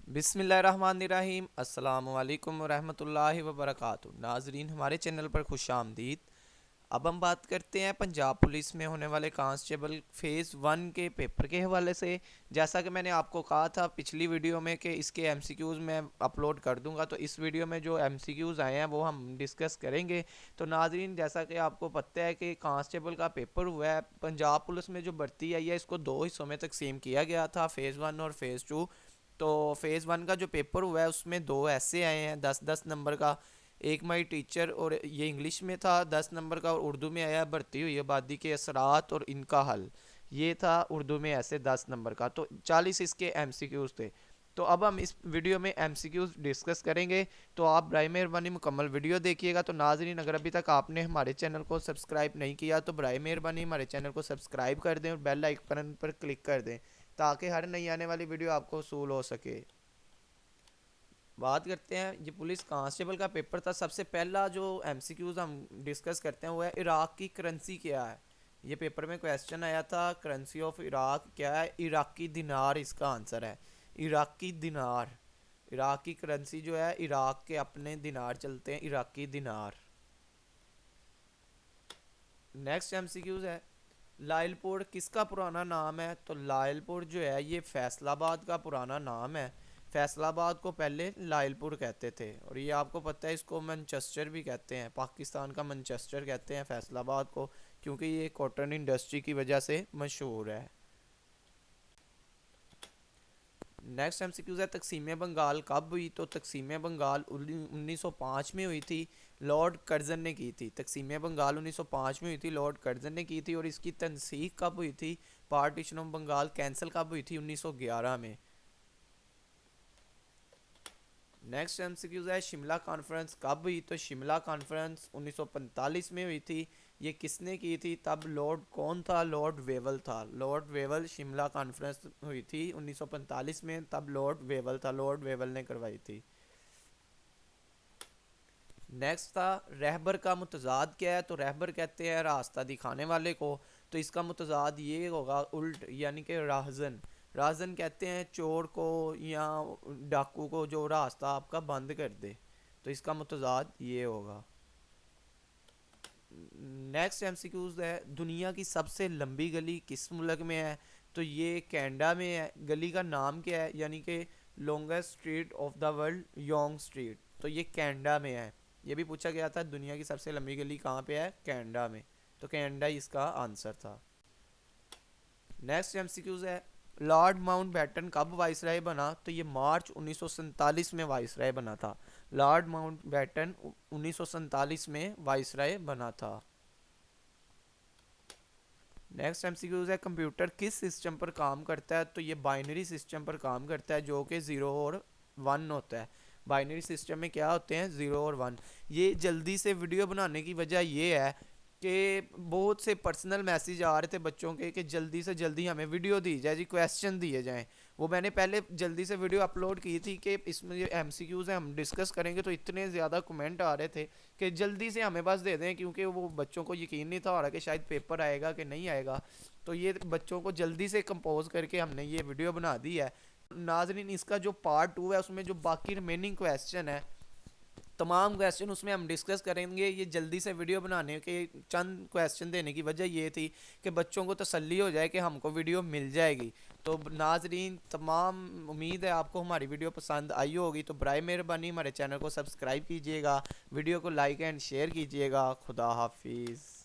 بسم اللہ الرحمن الرحیم۔ السلام علیکم ورحمۃ اللہ وبرکاتہ۔ ناظرین، ہمارے چینل پر خوش آمدید۔ اب ہم بات کرتے ہیں پنجاب پولیس میں ہونے والے کانسٹیبل فیز 1 کے پیپر کے حوالے سے۔ جیسا کہ میں نے آپ کو کہا تھا پچھلی ویڈیو میں کہ اس کے ایم سی کیوز میں اپلوڈ کر دوں گا، تو اس ویڈیو میں جو ایم سی کیوز آئے ہیں وہ ہم ڈسکس کریں گے۔ تو ناظرین، جیسا کہ آپ کو پتہ ہے کہ کانسٹیبل کا پیپر ہوا ہے، پنجاب پولیس میں جو بھرتی آئی ہے اس کو دو حصوں میں تقسیم کیا گیا تھا، فیز 1 اور فیز 2۔ تو فیز 1 کا جو پیپر ہوا ہے اس میں دو ایسے آئے ہیں 10-10 نمبر کا، ایک مائی ٹیچر اور یہ انگلش میں تھا 10 نمبر کا، اور اردو میں آیا بڑھتی ہوئی آبادی کے اثرات اور ان کا حل، یہ تھا اردو میں ایسے 10 نمبر کا۔ تو 40 اس کے ایم سی کیوز تھے۔ تو اب ہم اس ویڈیو میں ایم سی کیوز ڈسکس کریں گے، تو آپ برائے مہربانی مکمل ویڈیو دیکھیے گا۔ تو ناظرین، اگر ابھی تک آپ نے ہمارے چینل کو سبسکرائب نہیں کیا تو برائے مہربانی ہمارے چینل کو سبسکرائب کر دیں اور بیل آئیکن پر کلک کر دیں تاکہ ہر نئی آنے والی ویڈیو آپ کو وصول ہو سکے۔ بات کرتے ہیں یہ پولیس کانسٹیبل کا پیپر تھا۔ سب سے پہلا جو ایم سی کیوز ہم ڈسکس کرتے ہیں وہ ہے عراق کی کرنسی کیا ہے۔ یہ پیپر میں کویسچن آیا تھا، کرنسی آف عراق کیا ہے؟ عراقی دینار اس کا آنسر ہے، عراقی دینار۔ عراق کی کرنسی جو ہے، عراق کے اپنے دینار چلتے ہیں، عراقی دینار۔ نیکسٹ ایم سی کیوز ہے، لائل پور کس کا پرانا نام ہے؟ تو لائل پور جو ہے یہ فیصل آباد کا پرانا نام ہے۔ فیصل آباد کو پہلے لائل پور کہتے تھے، اور یہ آپ کو پتہ ہے اس کو مانچسٹر بھی کہتے ہیں، پاکستان کا مانچسٹر کہتے ہیں فیصل آباد کو، کیونکہ یہ کاٹن انڈسٹری کی وجہ سے مشہور ہے۔ نیکسٹ ایم سی کیوز ہے، تقسیم بنگال کب ہوئی؟ تو تقسیم بنگال 1905 میں ہوئی تھی، لارڈ کرزن نے کی تھی۔ تقسیم بنگال 1905 میں ہوئی تھی، لارڈ کرزن نے کی تھی۔ اور اس کی تنسیخ کب ہوئی تھی؟ پارٹیشن آف بنگال کینسل کب ہوئی تھی؟ 1911 میں۔ نیکسٹ ایم سی کیوز ہے، شملہ کانفرنس کب ہوئی؟ تو شملہ کانفرنس 1945 میں ہوئی تھی۔ یہ کس نے کی تھی؟ تب لارڈ کون تھا؟ لارڈ ویول تھا۔ لارڈ ویول، شملہ کانفرنس ہوئی تھی 1945 میں، تب لارڈ ویول تھا، لارڈ ویول نے کروائی تھی۔ نیکسٹ تھا رہبر کا متضاد کیا ہے؟ تو رہبر کہتے ہیں راستہ دکھانے والے کو، تو اس کا متضاد یہ ہوگا الٹ، یعنی کہ راہزن۔ راہزن کہتے ہیں چور کو یا ڈاکو کو جو راستہ آپ کا بند کر دے، تو اس کا متضاد یہ ہوگا۔ نیکسٹ ایم سی کیوز ہے، دنیا کی سب سے لمبی گلی کس ملک میں ہے؟ تو یہ کینیڈا میں ہے۔ گلی کا نام کیا ہے؟ یعنی کہ longest street of the world, Yonge street, تو یہ کینیڈا میں ہے۔ یہ بھی پوچھا گیا تھا دنیا کی سب سے لمبی گلی کہاں پہ ہے؟ کینیڈا میں، تو کینیڈا اس کا آنسر تھا۔ نیکسٹ ایم سی کیوز ہے، لارڈ ماؤنٹ بیٹن کب وائس رائے بنا؟ تو یہ مارچ 1947 میں وائس رائے بنا تھا۔ لارڈ ماؤنٹ بیٹن 1947 میں وائس رائے بنا تھا۔ نیکسٹ ایم سی کیوز ہے، کمپیوٹر کس سسٹم پر کام کرتا ہے؟ تو یہ بائنری سسٹم پر کام کرتا ہے جو کہ 0 اور 1 ہوتا ہے۔ بائنری سسٹم میں کیا ہوتے ہیں؟ 0 اور 1۔ یہ جلدی سے ویڈیو بنانے کی وجہ یہ ہے کہ بہت سے پرسنل میسیج آ رہے تھے بچوں کے کہ جلدی سے جلدی ہمیں ویڈیو دی جائے جی، کویسچن دیے جائیں۔ وہ میں نے پہلے جلدی سے ویڈیو اپلوڈ کی تھی کہ اس میں جو ایم سی کیوز ہیں ہم ڈسکس کریں گے، تو اتنے زیادہ کمنٹ آ رہے تھے کہ جلدی سے ہمیں بس دے دیں، کیونکہ وہ بچوں کو یقین نہیں تھا ہو رہا کہ شاید پیپر آئے گا کہ نہیں آئے گا۔ تو یہ بچوں کو جلدی سے کمپوز کر کے ہم نے یہ ویڈیو بنا دی ہے۔ ناظرین، اس کا جو پارٹ 2 ہے اس میں جو باقی ریمیننگ کویسچن ہے، تمام کویسچن اس میں ہم ڈسکس کریں گے۔ یہ جلدی سے ویڈیو بنانے کے چند کویسچن دینے کی وجہ یہ تھی کہ بچوں کو تسلی ہو جائے کہ ہم کو ویڈیو مل جائے گی۔ تو ناظرین تمام، امید ہے آپ کو ہماری ویڈیو پسند آئی ہوگی، تو برائے مہربانی ہمارے چینل کو سبسکرائب کیجیے گا، ویڈیو کو لائک اینڈ شیئر کیجیے گا۔ خدا حافظ۔